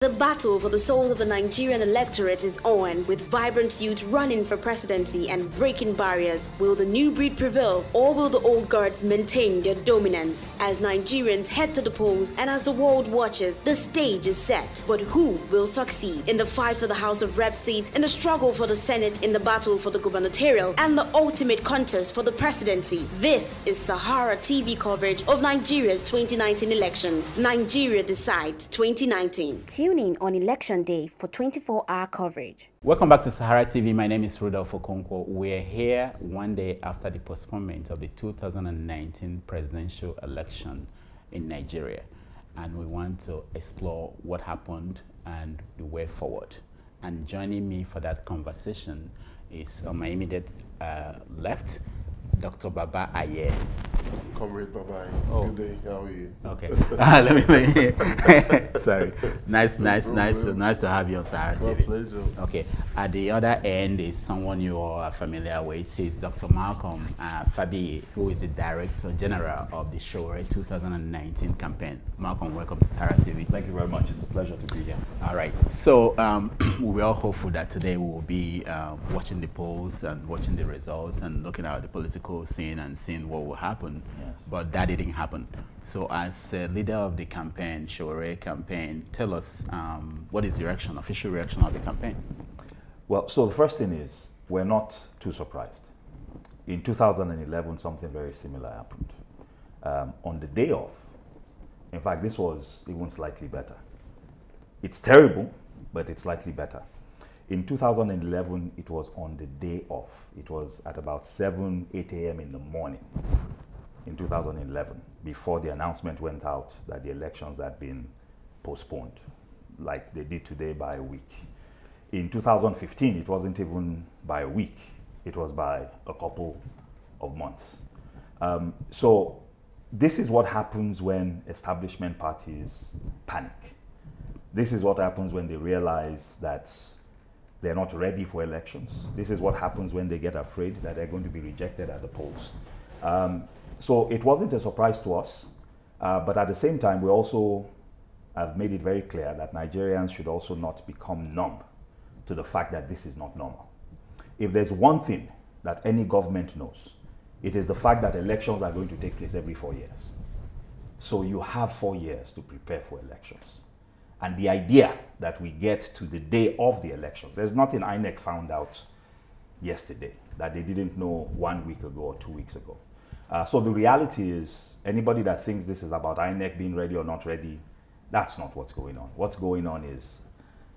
The battle for the souls of the Nigerian electorate is on, with vibrant youth running for presidency and breaking barriers. Will the new breed prevail, or will the old guards maintain their dominance? As Nigerians head to the polls and as the world watches, the stage is set. But who will succeed in the fight for the House of Rep seats, in the struggle for the Senate, in the battle for the gubernatorial, and the ultimate contest for the presidency? This is SaharaTV coverage of Nigeria's 2019 elections. Nigeria Decides 2019. Tune in on election day for 24-hour coverage. Welcome back to SaharaTV. My name is Rudolph Okonkwo. We're here one day after the postponement of the 2019 presidential election in Nigeria, and we want to explore what happened and the way forward. And joining me for that conversation is on my immediate left, Dr. Baba Aye. Comrade Baba Aye. Oh. Good day. How are you? Okay. Let me. Sorry. Nice to have you on SaharaTV. My pleasure. Okay. At the other end is someone you are familiar with. He's Dr. Malcolm Fabbi, who is the Director General of the Showre 2019 campaign. Malcolm, welcome to SaharaTV. Thank you very much. It's a pleasure to be here. All right. So we're all hopeful that today we will be watching the polls and watching the results and looking at the political scene and seeing what will happen. Yes. But that didn't happen. So as leader of the campaign, Showre campaign, tell us what is the reaction, official reaction of the campaign? Well, so the first thing is, we're not too surprised. In 2011, something very similar happened. On the day of, in fact, this was even slightly better. It's terrible, but it's slightly better. In 2011, it was on the day off. It was at about 7, 8 a.m. in the morning in 2011, before the announcement went out that the elections had been postponed, like they did today, by a week. In 2015, it wasn't even by a week. It was by a couple of months. So this is what happens when establishment parties panic. This is what happens when they realize that they're not ready for elections. This is what happens when they get afraid that they're going to be rejected at the polls. So it wasn't a surprise to us, but at the same time, we also have made it very clear that Nigerians should also not become numb to the fact that this is not normal. If there's one thing that any government knows, it is the fact that elections are going to take place every 4 years. So you have 4 years to prepare for elections. And the idea that we get to the day of the elections, there's nothing INEC found out yesterday that they didn't know 1 week ago or 2 weeks ago. So the reality is, anybody that thinks this is about INEC being ready or not ready, that's not what's going on. What's going on is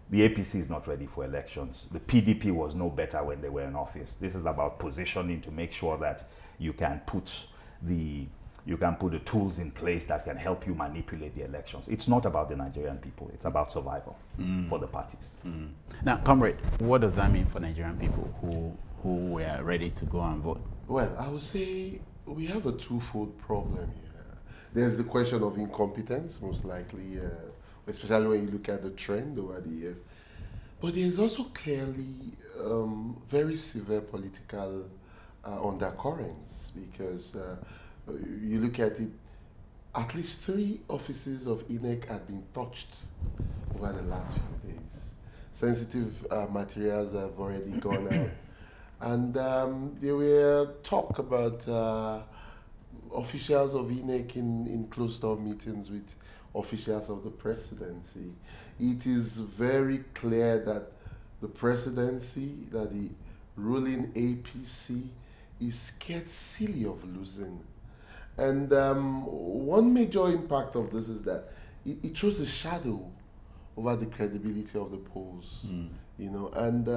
the APC is not ready for elections. The PDP was no better when they were in office. This is about positioning to make sure that you can put the tools in place that can help you manipulate the elections. It's not about the Nigerian people. It's about survival for the parties. Now, comrade, what does that mean for Nigerian people who were ready to go and vote? Well, I would say we have a twofold problem here. There's the question of incompetence, most likely, especially when you look at the trend over the years. But there's also clearly very severe political undercurrents, because you look at it, at least 3 offices of INEC had been touched over the last few days. Sensitive materials have already gone out. And there were talk about officials of INEC in closed-door meetings with officials of the presidency. It is very clear that the presidency, that the ruling APC is scared silly of losing. And one major impact of this is that it throws a shadow over the credibility of the polls, you know. And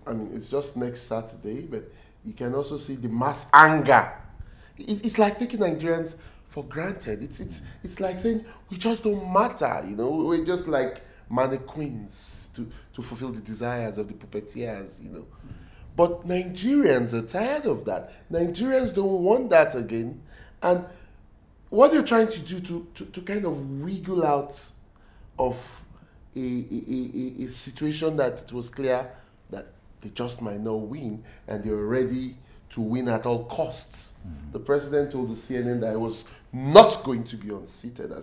I mean, it's just next Saturday, but you can also see the mass anger. It's like taking Nigerians for granted. It's like saying we just don't matter, you know. We're just like mannequins to fulfill the desires of the puppeteers, you know. But Nigerians are tired of that. Nigerians don't want that again. And what they're trying to do to kind of wriggle out of a situation that it was clear that they just might not win, and they're ready to win at all costs. The president told the CNN that he was not going to be unseated.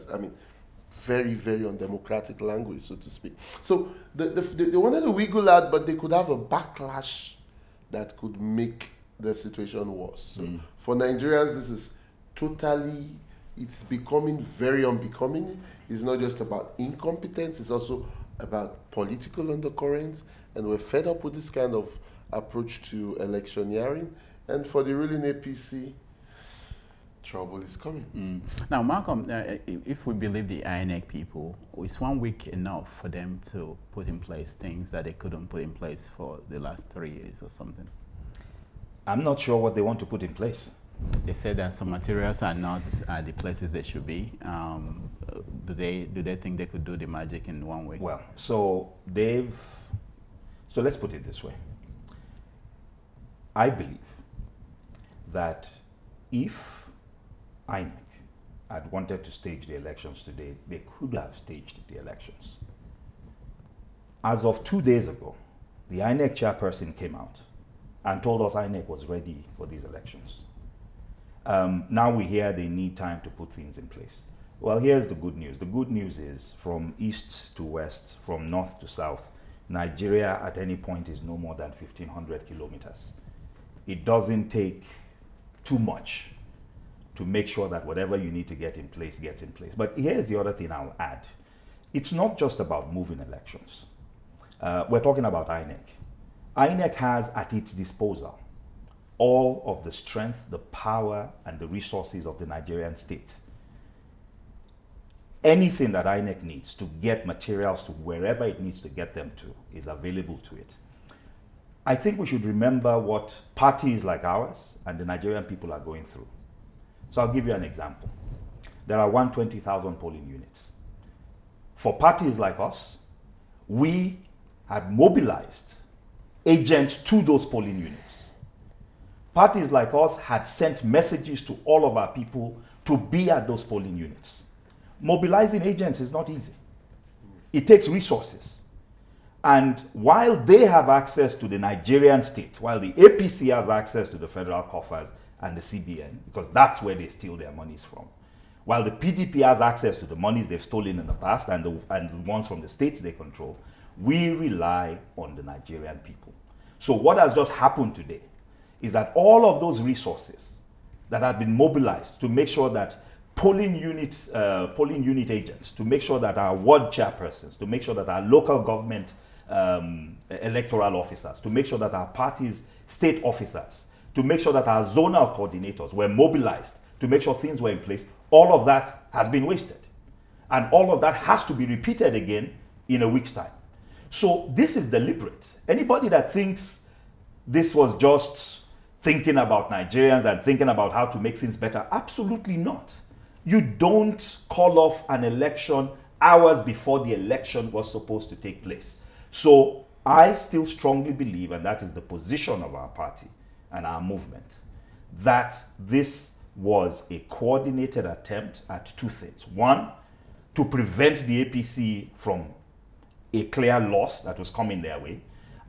very, very undemocratic language, so to speak. So they wanted to wiggle out, but they could have a backlash that could make the situation worse. So for Nigerians, this is totally, it's becoming very unbecoming. It's not just about incompetence, it's also about political undercurrents, and we're fed up with this kind of approach to electioneering. And for the ruling APC, trouble is coming. Now, Malcolm, if we believe the INEC people, is 1 week enough for them to put in place things that they couldn't put in place for the last 3 years or something? I'm not sure what they want to put in place. They said that some materials are not at the places they should be. Do they think they could do the magic in 1 week? Well, so let's put it this way. I believe that if INEC had wanted to stage the elections today, they could have staged the elections. As of 2 days ago, the INEC chairperson came out and told us INEC was ready for these elections. Now we hear they need time to put things in place. Well, here's the good news. The good news is from east to west, from north to south, Nigeria at any point is no more than 1,500 kilometers. It doesn't take too much to make sure that whatever you need to get in place gets in place. But here's the other thing I'll add. It's not just about moving elections. We're talking about INEC. INEC has at its disposal all of the strength, the power, and the resources of the Nigerian state. Anything that INEC needs to get materials to wherever it needs to get them to is available to it. I think we should remember what parties like ours and the Nigerian people are going through. So I'll give you an example. There are 120,000 polling units. For parties like us, we had mobilized agents to those polling units. Parties like us had sent messages to all of our people to be at those polling units. Mobilizing agents is not easy. It takes resources. And while they have access to the Nigerian state, while the APC has access to the federal coffers and the CBN, because that's where they steal their monies from, while the PDP has access to the monies they've stolen in the past and the ones from the states they control, we rely on the Nigerian people. So what has just happened today is that all of those resources that have been mobilized to make sure that polling unit agents, to make sure that our ward chairpersons, to make sure that our local government electoral officers, to make sure that our parties' state officers, to make sure that our zonal coordinators were mobilized, to make sure things were in place, all of that has been wasted. And all of that has to be repeated again in a week's time. So this is deliberate. Anybody that thinks this was just thinking about Nigerians and thinking about how to make things better, absolutely not. You don't call off an election hours before the election was supposed to take place. So I still strongly believe, and that is the position of our party and our movement, that this was a coordinated attempt at two things. One, to prevent the APC from a clear loss that was coming their way.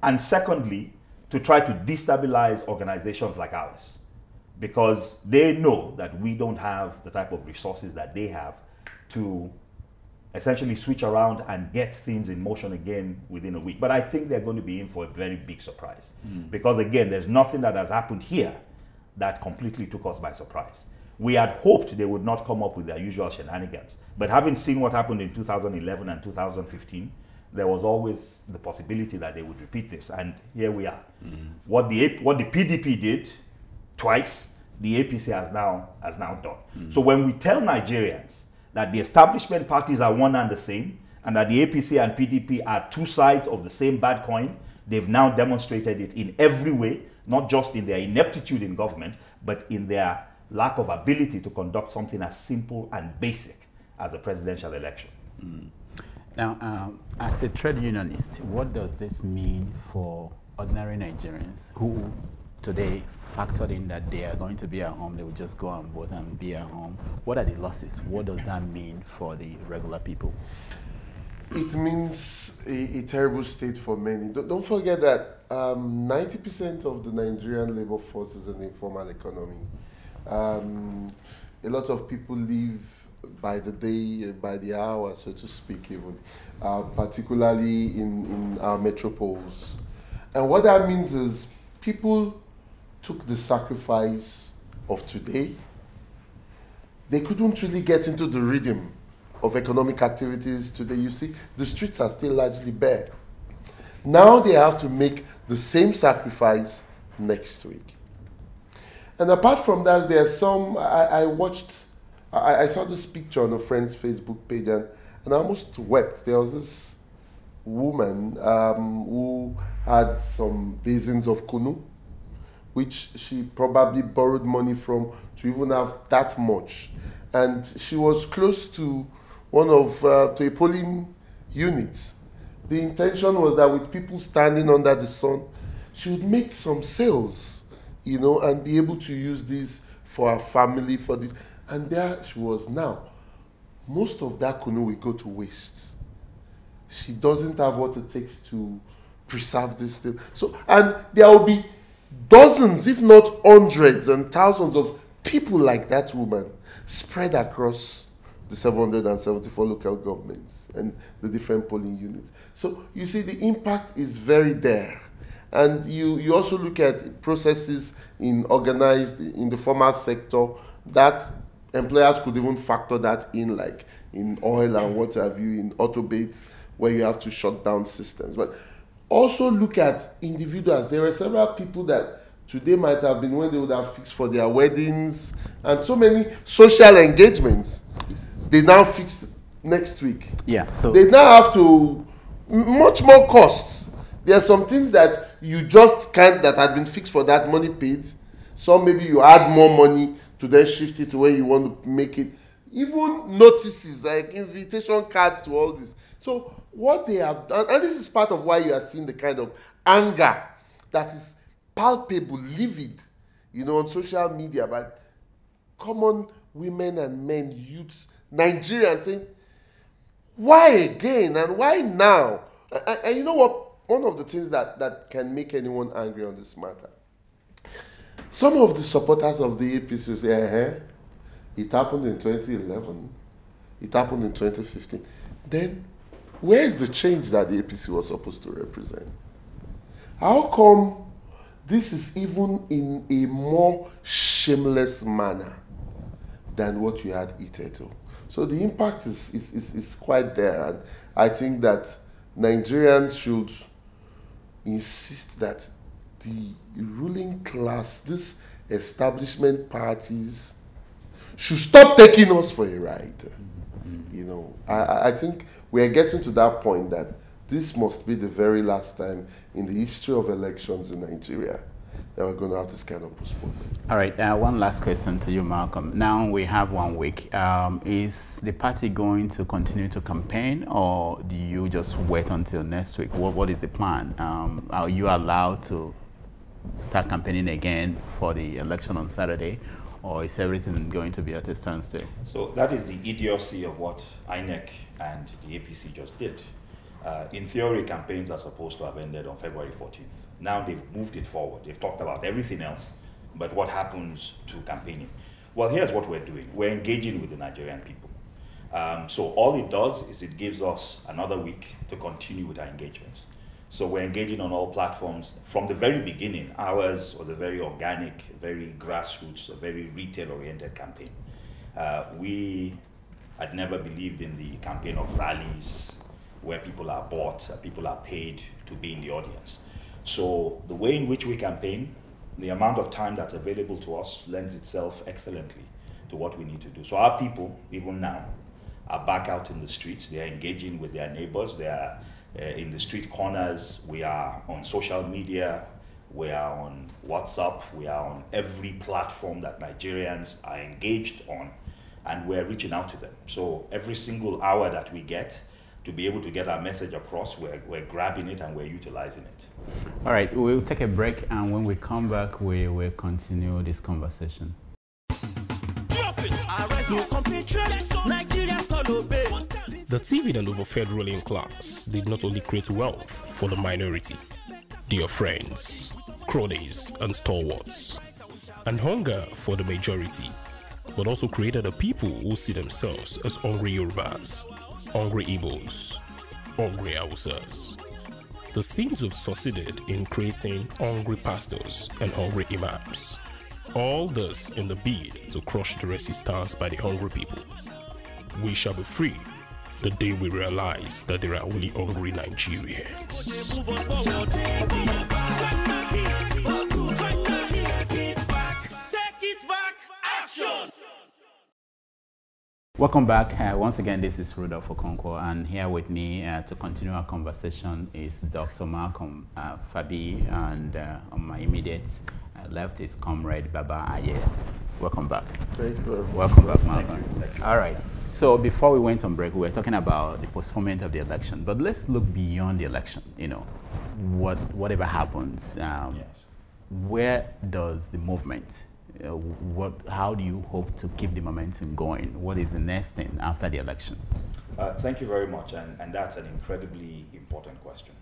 And secondly, to try to destabilize organizations like ours, because they know that we don't have the type of resources that they have to essentially switch around and get things in motion again within a week. But I think they're going to be in for a very big surprise. Because again, there's nothing that has happened here that completely took us by surprise. We had hoped they would not come up with their usual shenanigans. But having seen what happened in 2011 and 2015, there was always the possibility that they would repeat this. And here we are. What the PDP did twice, the APC has now done. So when we tell Nigerians that the establishment parties are one and the same, and that the APC and PDP are two sides of the same bad coin, they've now demonstrated it in every way, not just in their ineptitude in government, but in their lack of ability to conduct something as simple and basic as a presidential election. Now, as a trade unionist, what does this mean for ordinary Nigerians who today factored in that they are going to be at home, they will just go and vote and be at home? What are the losses? What does that mean for the regular people? It means a terrible state for many. Don't forget that 90% of the Nigerian labor force is an informal economy. A lot of people live by the day, by the hour, so to speak, even, particularly in our metropoles. And what that means is people took the sacrifice of today. They couldn't really get into the rhythm of economic activities today. You see, the streets are still largely bare. Now they have to make the same sacrifice next week. And apart from that, there's some, I saw this picture on a friend's Facebook page and I almost wept. There was this woman who had some basins of kunu, which she probably borrowed money from to even have that much. And she was close to to a polling unit. The intention was that with people standing under the sun, she would make some sales, and be able to use this for her family, and there she was now. Most of that kunu will go to waste. She doesn't have what it takes to preserve this thing. So, and there will be dozens, if not hundreds and thousands of people like that woman spread across the 774 local governments and the different polling units. So you see the impact is very there. And you also look at processes in the formal sector that employers could even factor that in, like in oil and what have you, in auto baits, where you have to shut down systems. But also look at individuals. There were several people that today might have been when they would have fixed for their weddings and so many social engagements. They now fixed next week. Yeah, so they now have to much more costs. There are some things that you just can't, that had been fixed for that money paid. So maybe you add more money to then shift it to where you want to make it. Even notices, like invitation cards to all this. So what they have done, and this is part of why you are seeing the kind of anger that is palpable, livid, on social media by common women and men, youths, Nigerians saying, why again and why now? And you know what? One of the things that can make anyone angry on this matter, some of the supporters of the APC say, it happened in 2011, it happened in 2015. Then, where is the change that the APC was supposed to represent? How come this is even in a more shameless manner than what you had hitherto? So the impact is quite there, and I think that Nigerians should insist that the ruling class, these establishment parties, should stop taking us for a ride. I think we are getting to that point that this must be the very last time in the history of elections in Nigeria that we're going to have this kind of postponement. All right, one last question to you, Malcolm. Now we have 1 week. Is the party going to continue to campaign, or do you just wait until next week? What is the plan? Are you allowed to start campaigning again for the election on Saturday, or is everything going to be at a standstill? So that is the idiocy of what INEC and the APC just did. In theory, campaigns are supposed to have ended on February 14th. Now they've moved it forward. They've talked about everything else, but what happens to campaigning? Well, here's what we're doing. We're engaging with the Nigerian people. So all it does is it gives us another week to continue with our engagements. So we're engaging on all platforms. From the very beginning, ours was a very organic, very grassroots, a very retail-oriented campaign. We had never believed in the campaign of rallies where people are bought, people are paid to be in the audience. So the way in which we campaign, the amount of time that's available to us lends itself excellently to what we need to do. So our people, even now, are back out in the streets. They are engaging with their neighbors. They are in the street corners. We are on social media. We are on WhatsApp. We are on every platform that Nigerians are engaged on, and we're reaching out to them. So every single hour that we get to be able to get our message across, we're grabbing it and we're utilizing it. All right, we'll take a break, and when we come back, we will continue this conversation. The TV and overfed ruling class did not only create wealth for the minority, their friends, cronies, and stalwarts, and hunger for the majority, but also created a people who see themselves as hungry Yorubas, hungry Igbos, hungry Hausas. They seem to have succeeded in creating hungry pastors and hungry imams. All this in the bid to crush the resistance by the hungry people. We shall be free the day we realize that there are only hungry Nigerians. Welcome back. Once again, this is Rudolph Okonkwo, and here with me to continue our conversation is Dr. Malcolm Fabbi, and on my immediate left is Comrade Baba Aye. Welcome back. Thank you. Welcome back, Malcolm. Thank you. All right. So before we went on break, we were talking about the postponement of the election, but let's look beyond the election. You know, whatever happens, yes. Where does the movement? How do you hope to keep the momentum going? What is the next thing after the election? Thank you very much, and that's an incredibly important question.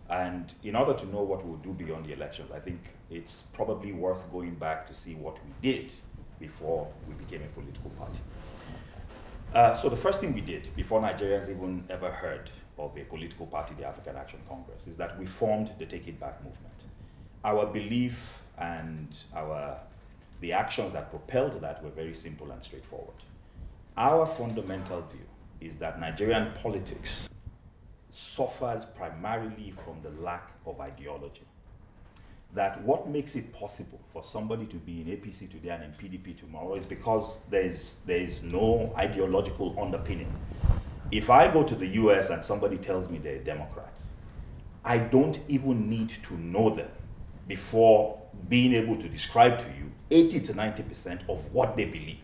And in order to know what we'll do beyond the elections, I think it's probably worth going back to see what we did before we became a political party. So the first thing we did, before Nigerians even ever heard of a political party, the African Action Congress, is that we formed the TakeitBack Movement. Our belief and the actions that propelled that were very simple and straightforward. Our fundamental view is that Nigerian politics suffers primarily from the lack of ideology. That what makes it possible for somebody to be in APC today and in PDP tomorrow is because there is no ideological underpinning. If I go to the US and somebody tells me they're Democrats, I don't even need to know them before being able to describe to you 80 to 90% of what they believe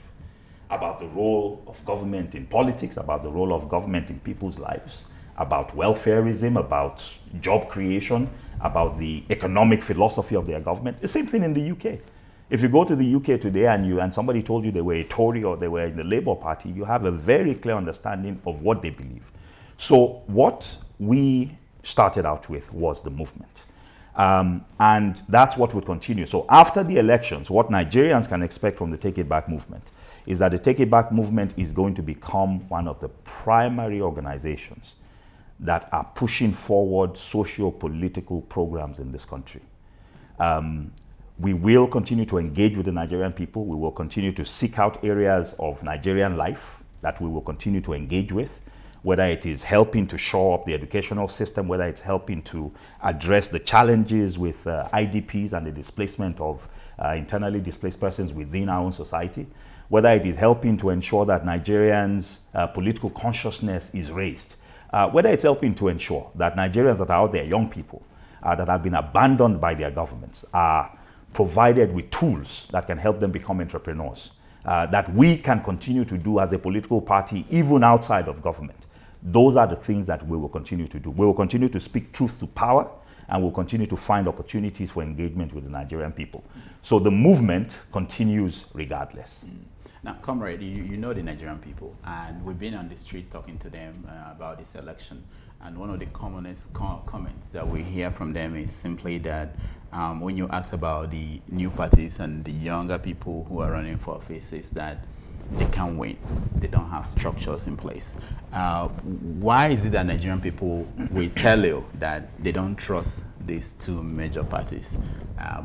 about the role of government in politics, about the role of government in people's lives, about welfareism, about job creation, about the economic philosophy of their government. The same thing in the UK. If you go to the UK today and somebody told you they were a Tory or they were in the Labour Party, you have a very clear understanding of what they believe. So what we started out with was the movement. And that's what would continue. So after the elections, what Nigerians can expect from the TakeitBack Movement is that the TakeitBack Movement is going to become one of the primary organizations that are pushing forward socio-political programs in this country. We will continue to engage with the Nigerian people. We will continue to seek out areas of Nigerian life that we will continue to engage with, whether it is helping to shore up the educational system, whether it's helping to address the challenges with IDPs and the displacement of internally displaced persons within our own society, whether it is helping to ensure that Nigerians' political consciousness is raised, whether it's helping to ensure that Nigerians that are out there, young people, that have been abandoned by their governments, are provided with tools that can help them become entrepreneurs, that we can continue to do as a political party, even outside of government. Those are the things that we will continue to do. We will continue to speak truth to power, and we'll continue to find opportunities for engagement with the Nigerian people. So the movement continues regardless. Now, Comrade, you know the Nigerian people, and we've been on the street talking to them about this election. And one of the commonest comments that we hear from them is simply that when you ask about the new parties and the younger people who are running for office, is that they can't win. They don't have structures in place. Why is it that Nigerian people will tell you that they don't trust these two major parties,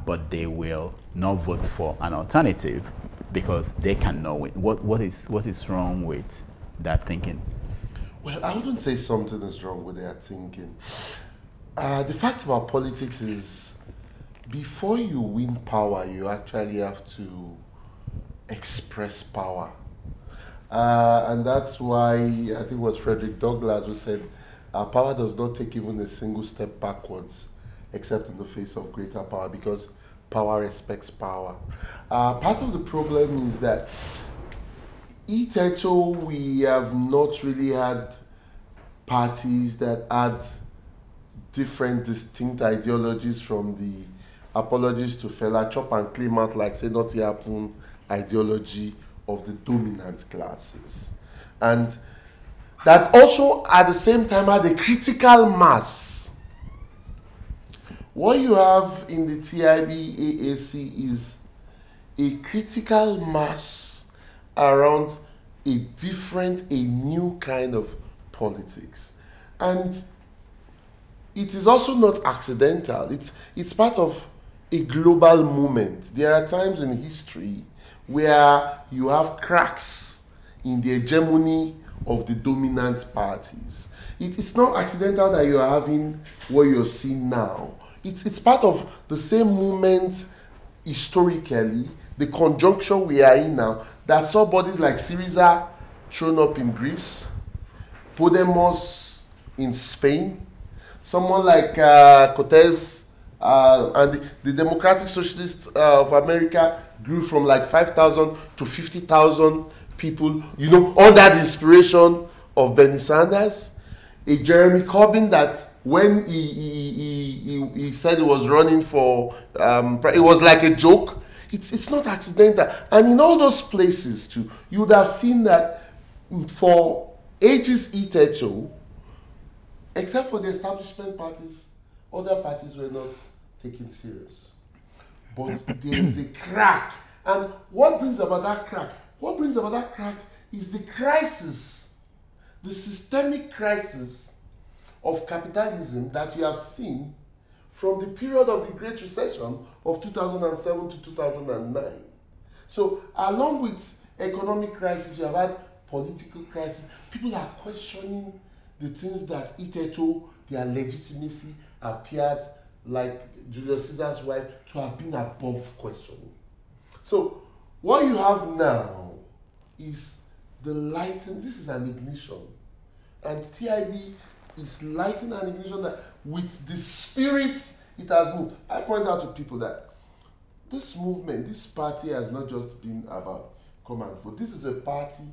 but they will not vote for an alternative because they cannot win? What is wrong with that thinking? Well, I wouldn't say something is wrong with that thinking. The fact about politics is, before you win power, you actually have to express power. And that's why I think it was Frederick Douglass who said, power does not take even a single step backwards, except in the face of greater power, because power respects power. Part of the problem is that hitherto we have not really had parties that had different distinct ideologies, from the apologies to Fela chop and claim out like say not happen ideology of the dominant classes. And that also at the same time had a critical mass. What you have in the TIB AAC is a critical mass around a new kind of politics. And it is also not accidental. It's part of a global movement. There are times in history where you have cracks in the hegemony of the dominant parties. It's not accidental that you are having what you're seeing now. It's part of the same movement historically, the conjuncture we are in now, that saw bodies like Syriza thrown up in Greece, Podemos in Spain, someone like Cortez and the Democratic Socialists of America grew from like 5,000 to 50,000 people, you know, under the inspiration of Bernie Sanders. A Jeremy Corbyn that when he said he was running for, it was like a joke. It's not accidental. And in all those places too, you would have seen that for ages hitherto, except for the establishment parties, other parties were not taken serious. But there is a crack. And what brings about that crack? What brings about that crack is the crisis, the systemic crisis of capitalism that you have seen from the period of the Great Recession of 2007 to 2009. So along with economic crisis, you have had political crisis. People are questioning the things that hitherto their legitimacy appeared, like Julius Caesar's wife, to have been above questioning. So what you have now is the lighting. This is an ignition. And TIB is lighting an ignition that with the spirit it has moved. I point out to people that this movement, this party has not just been about come and vote. This is a party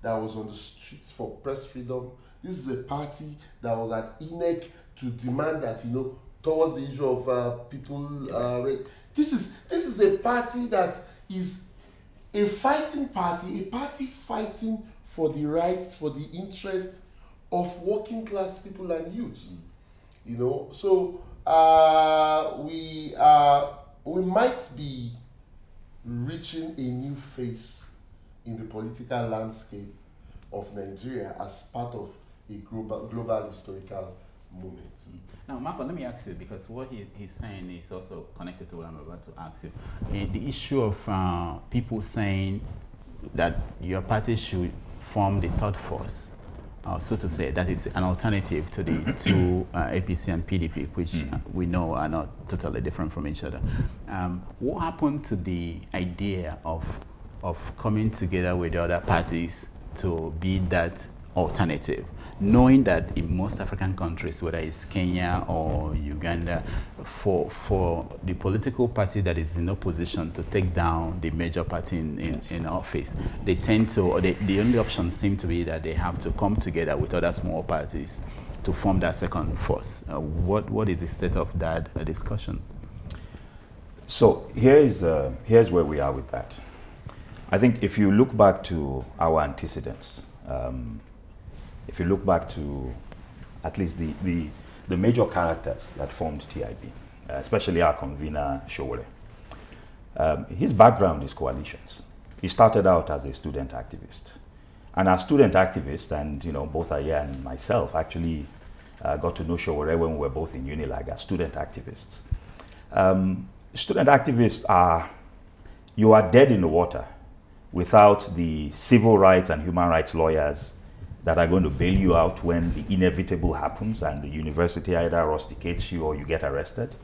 that was on the streets for press freedom. This is a party that was at INEC to demand that, you know, towards the issue of people. This is a party that is a fighting party, a party fighting for the rights, for the interests of working class people and youths. You know, so we might be reaching a new phase in the political landscape of Nigeria as part of a global historical movement. Now, Malcolm, let me ask you, because what he's saying is also connected to what I'm about to ask you. The issue of people saying that your party should form the third force, so to say, that is an alternative to the two APC and PDP, which we know are not totally different from each other. What happened to the idea of coming together with the other parties to be that alternative, knowing that in most African countries, whether it's Kenya or Uganda, for the political party that is in opposition to take down the major party in office, they tend to, or the only option seems to be that they have to come together with other small parties to form that second force. What is the state of that discussion? So here's where we are with that. I think if you look back to our antecedents, if you look back to at least the major characters that formed TIB, especially our convener, Showore, his background is coalitions. He started out as a student activist. And as student activists, and you know, both Aya and myself actually got to know Showore when we were both in Unilag as student activists. Student activists are, you are dead in the water without the civil rights and human rights lawyers that are going to bail you out when the inevitable happens and the university either rusticates you or you get arrested.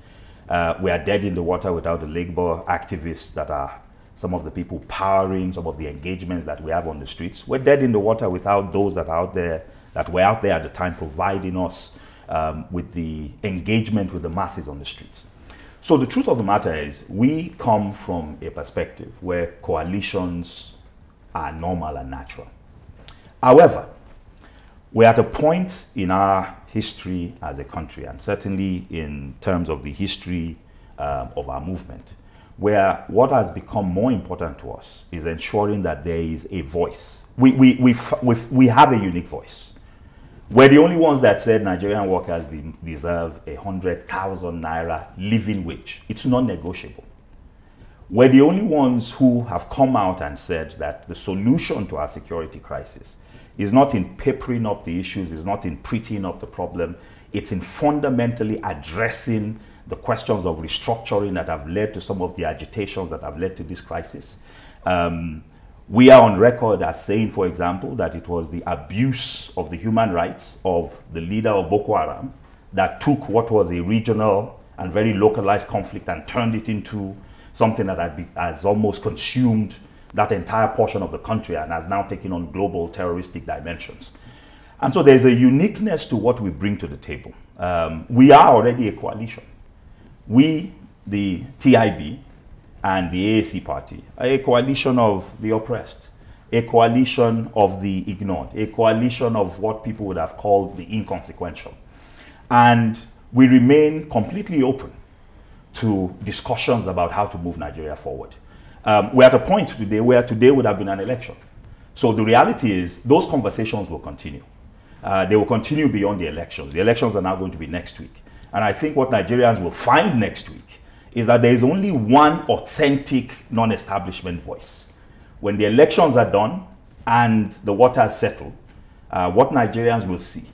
We are dead in the water without the labor activists that are some of the people powering some of the engagements that we have on the streets. We're dead in the water without those that are out there, that were out there at the time providing us with the engagement with the masses on the streets. So the truth of the matter is we come from a perspective where coalitions are normal and natural. However, we're at a point in our history as a country, and certainly in terms of the history of our movement, where what has become more important to us is ensuring that there is a voice. We have a unique voice. We're the only ones that said Nigerian workers deserve 100,000 naira living wage. It's non-negotiable. we're the only ones who have come out and said that the solution to our security crisis is not in papering up the issues, is not in prettying up the problem, it's in fundamentally addressing the questions of restructuring that have led to some of the agitations that have led to this crisis. We are on record as saying, for example, that it was the abuse of the human rights of the leader of Boko Haram that took what was a regional and very localized conflict and turned it into something that has almost consumed that entire portion of the country and has now taken on global terroristic dimensions. And so there's a uniqueness to what we bring to the table. We are already a coalition. We, the TIB, and the AAC party, are a coalition of the oppressed, a coalition of the ignored, a coalition of what people would have called the inconsequential. And we remain completely open to discussions about how to move Nigeria forward. We're at a point today where today would have been an election. So the reality is those conversations will continue. They will continue beyond the elections. The elections are now going to be next week. And I think what Nigerians will find next week is that there is only one authentic non-establishment voice. When the elections are done and the waters settle, what Nigerians will see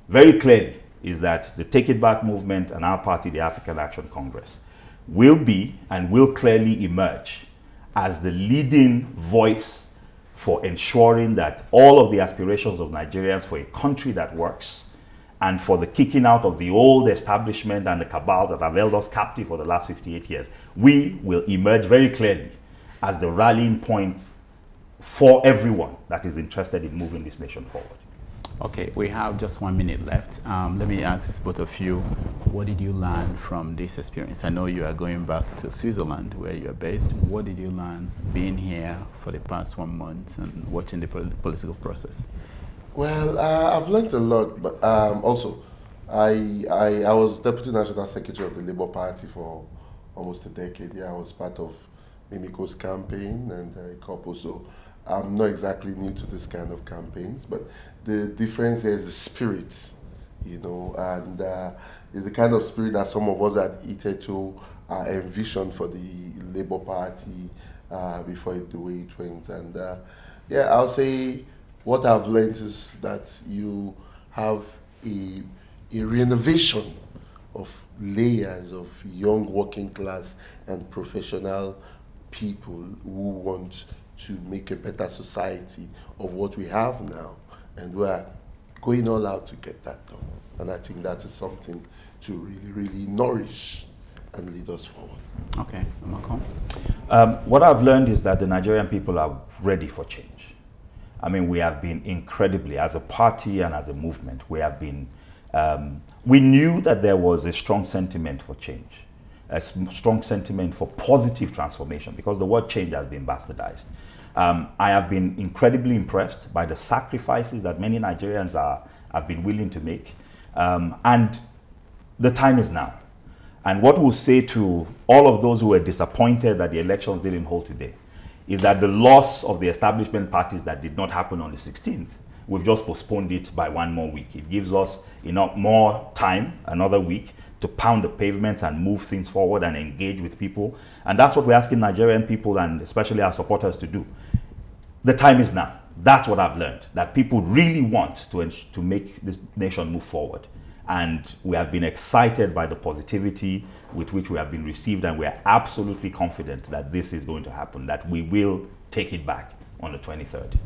very clearly is that the Take It Back movement and our party, the African Action Congress, will be and will clearly emerge as the leading voice for ensuring that all of the aspirations of Nigerians for a country that works and for the kicking out of the old establishment and the cabals that have held us captive for the last 58 years, we will emerge very clearly as the rallying point for everyone that is interested in moving this nation forward. Okay, we have just 1 minute left. Let me ask both of you, what did you learn from this experience? I know you are going back to Switzerland where you are based. What did you learn being here for the past 1 month and watching the political process? Well, I've learned a lot, but also I was Deputy National Secretary of the Labour Party for almost a decade. Yeah, I was part of Mimiko's campaign and a couple, so I'm not exactly new to this kind of campaigns, but the difference is the spirit, you know, and it's the kind of spirit that some of us at ITETO envisioned for the Labour Party before the way it went. And yeah, I'll say what I've learned is that you have a renovation of layers of young working class and professional people who want to make a better society of what we have now, and we're going all out to get that done. And I think that is something to really, really nourish and lead us forward. Okay, Malcolm? What I've learned is that the Nigerian people are ready for change. I mean, we have been incredibly, as a party and as a movement, we have been, we knew that there was a strong sentiment for change, a strong sentiment for positive transformation, because the word change has been bastardized. I have been incredibly impressed by the sacrifices that many Nigerians have been willing to make. And the time is now. And what we'll say to all of those who were disappointed that the elections didn't hold today is that the loss of the establishment parties that did not happen on the 16th, we've just postponed it by 1 more week. It gives us enough more time, another week, to pound the pavements and move things forward and engage with people. And that's what we're asking Nigerian people and especially our supporters to do. The time is now. That's what I've learned, that people really want to make this nation move forward. And we have been excited by the positivity with which we have been received, and we are absolutely confident that this is going to happen, that we will take it back on the 23rd.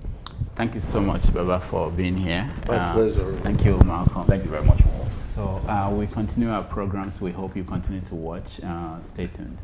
Thank you so much, Baba, for being here. My pleasure. Thank you, Malcolm. Thank you very much. So we continue our programs. We hope you continue to watch. Stay tuned.